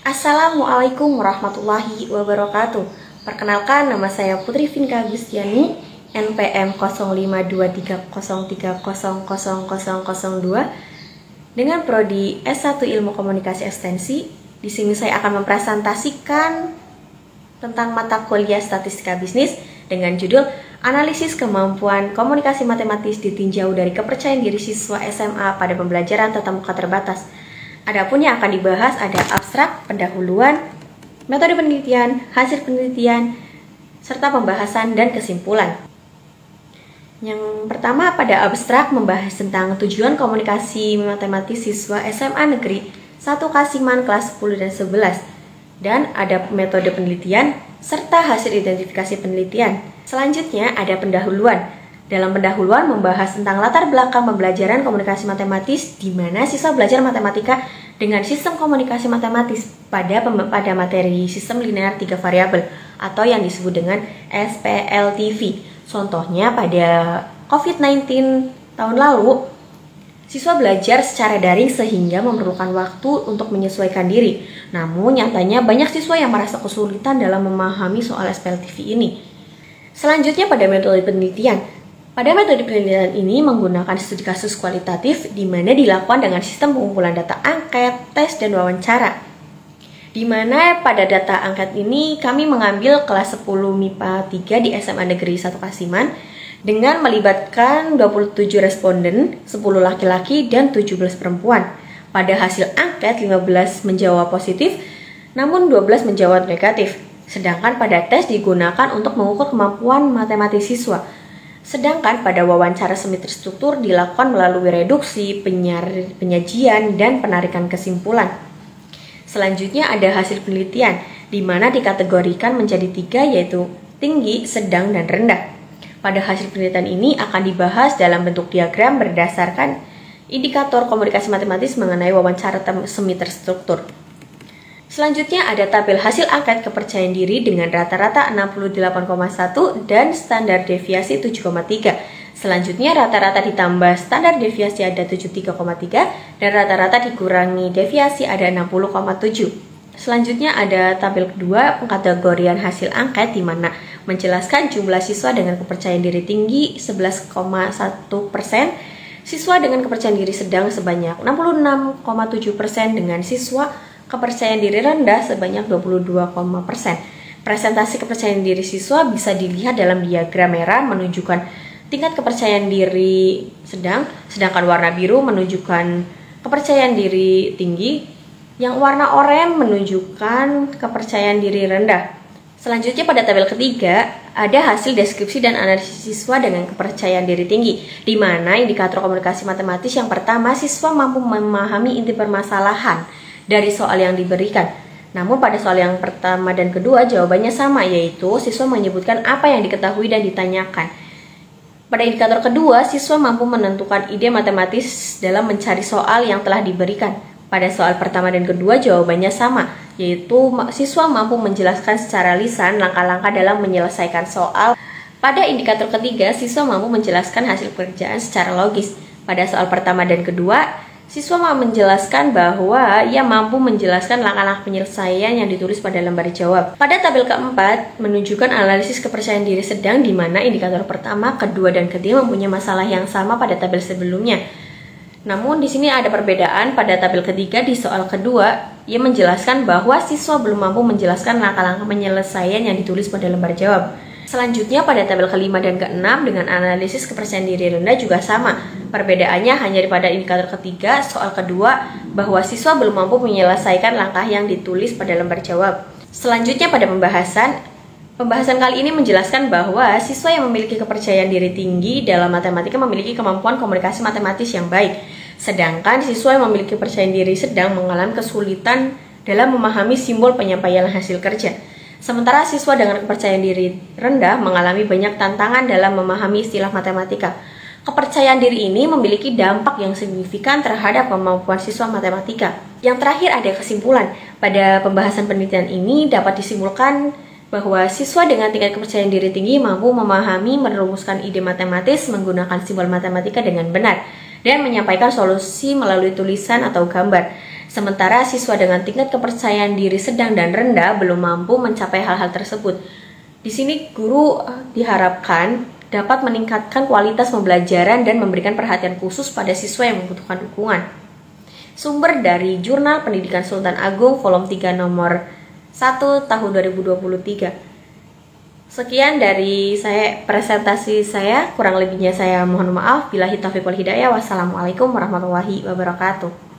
Assalamualaikum warahmatullahi wabarakatuh. Perkenalkan, nama saya Putri Vinka Agustiani, NPM 052303000002 dengan prodi S1 Ilmu Komunikasi Ekstensi. Di sini saya akan mempresentasikan tentang mata kuliah Statistika Bisnis dengan judul Analisis Kemampuan Komunikasi Matematis ditinjau dari kepercayaan diri siswa SMA pada pembelajaran tatap muka terbatas. Adapun yang akan dibahas ada abstrak, pendahuluan, metode penelitian, hasil penelitian, serta pembahasan dan kesimpulan. Yang pertama pada abstrak membahas tentang tujuan komunikasi matematis siswa SMA Negeri 1 Kasiman kelas 10 dan 11. Dan ada metode penelitian serta hasil identifikasi penelitian. Selanjutnya ada pendahuluan. Dalam pendahuluan membahas tentang latar belakang pembelajaran komunikasi matematis di mana siswa belajar matematika dengan sistem komunikasi matematis pada materi sistem linear 3 variabel atau yang disebut dengan SPLTV. Contohnya pada COVID-19 tahun lalu, siswa belajar secara daring sehingga memerlukan waktu untuk menyesuaikan diri. Namun nyatanya banyak siswa yang merasa kesulitan dalam memahami soal SPLTV ini. Selanjutnya pada metode penelitian. Pada metode penelitian ini menggunakan studi kasus kualitatif di mana dilakukan dengan sistem pengumpulan data angket, tes, dan wawancara. Di mana pada data angket ini kami mengambil kelas 10 MIPA 3 di SMA Negeri 1 Kasiman dengan melibatkan 27 responden, 10 laki-laki dan 17 perempuan. Pada hasil angket 15 menjawab positif, namun 12 menjawab negatif. Sedangkan pada tes digunakan untuk mengukur kemampuan matematis siswa. Sedangkan pada wawancara semi terstruktur dilakukan melalui reduksi, penyajian, dan penarikan kesimpulan. Selanjutnya ada hasil penelitian, di mana dikategorikan menjadi 3 yaitu tinggi, sedang, dan rendah. Pada hasil penelitian ini akan dibahas dalam bentuk diagram berdasarkan indikator komunikasi matematis mengenai wawancara semi terstruktur. Selanjutnya ada tabel hasil angket kepercayaan diri dengan rata-rata 68,1 dan standar deviasi 7,3. Selanjutnya rata-rata ditambah standar deviasi ada 73,3 dan rata-rata dikurangi deviasi ada 60,7. Selanjutnya ada tabel kedua pengkategorian hasil angket di mana menjelaskan jumlah siswa dengan kepercayaan diri tinggi 11,1%, siswa dengan kepercayaan diri sedang sebanyak 66,7% dengan siswa kepercayaan diri rendah sebanyak 22,%. Presentasi kepercayaan diri siswa bisa dilihat dalam diagram merah menunjukkan tingkat kepercayaan diri sedang, sedangkan warna biru menunjukkan kepercayaan diri tinggi, yang warna oranye menunjukkan kepercayaan diri rendah. Selanjutnya pada tabel ketiga ada hasil deskripsi dan analisis siswa dengan kepercayaan diri tinggi, di mana indikator komunikasi matematis yang pertama siswa mampu memahami inti permasalahan dari soal yang diberikan. Namun pada soal yang pertama dan kedua jawabannya sama, yaitu siswa menyebutkan apa yang diketahui dan ditanyakan. Pada indikator kedua, siswa mampu menentukan ide matematis dalam mencari soal yang telah diberikan. Pada soal pertama dan kedua jawabannya sama, yaitu siswa mampu menjelaskan secara lisan langkah-langkah dalam menyelesaikan soal. Pada indikator ketiga, siswa mampu menjelaskan hasil pekerjaan secara logis. Pada soal pertama dan kedua, siswa mau menjelaskan bahwa ia mampu menjelaskan langkah-langkah penyelesaian yang ditulis pada lembar jawab. Pada tabel keempat menunjukkan analisis kepercayaan diri sedang di mana indikator pertama, kedua, dan ketiga mempunyai masalah yang sama pada tabel sebelumnya. Namun di sini ada perbedaan. Pada tabel ketiga di soal kedua, ia menjelaskan bahwa siswa belum mampu menjelaskan langkah-langkah penyelesaian yang ditulis pada lembar jawab. Selanjutnya pada tabel kelima dan keenam dengan analisis kepercayaan diri rendah juga sama. Perbedaannya hanya pada indikator ketiga, soal kedua, bahwa siswa belum mampu menyelesaikan langkah yang ditulis pada lembar jawab. Selanjutnya pada pembahasan kali ini menjelaskan bahwa siswa yang memiliki kepercayaan diri tinggi dalam matematika memiliki kemampuan komunikasi matematis yang baik. Sedangkan siswa yang memiliki kepercayaan diri sedang mengalami kesulitan dalam memahami simbol penyampaian hasil kerja. Sementara siswa dengan kepercayaan diri rendah mengalami banyak tantangan dalam memahami istilah matematika. Kepercayaan diri ini memiliki dampak yang signifikan terhadap kemampuan siswa matematika. Yang terakhir ada kesimpulan. Pada pembahasan penelitian ini dapat disimpulkan bahwa siswa dengan tingkat kepercayaan diri tinggi mampu memahami, merumuskan ide matematis menggunakan simbol matematika dengan benar dan menyampaikan solusi melalui tulisan atau gambar. Sementara siswa dengan tingkat kepercayaan diri sedang dan rendah belum mampu mencapai hal-hal tersebut. Di sini guru diharapkan dapat meningkatkan kualitas pembelajaran dan memberikan perhatian khusus pada siswa yang membutuhkan dukungan. Sumber dari Jurnal Pendidikan Sultan Agung volume 3 nomor 1 tahun 2023. Sekian dari presentasi saya, kurang lebihnya saya mohon maaf. Billahi taufiq wal hidayah. Wassalamualaikum warahmatullahi wabarakatuh.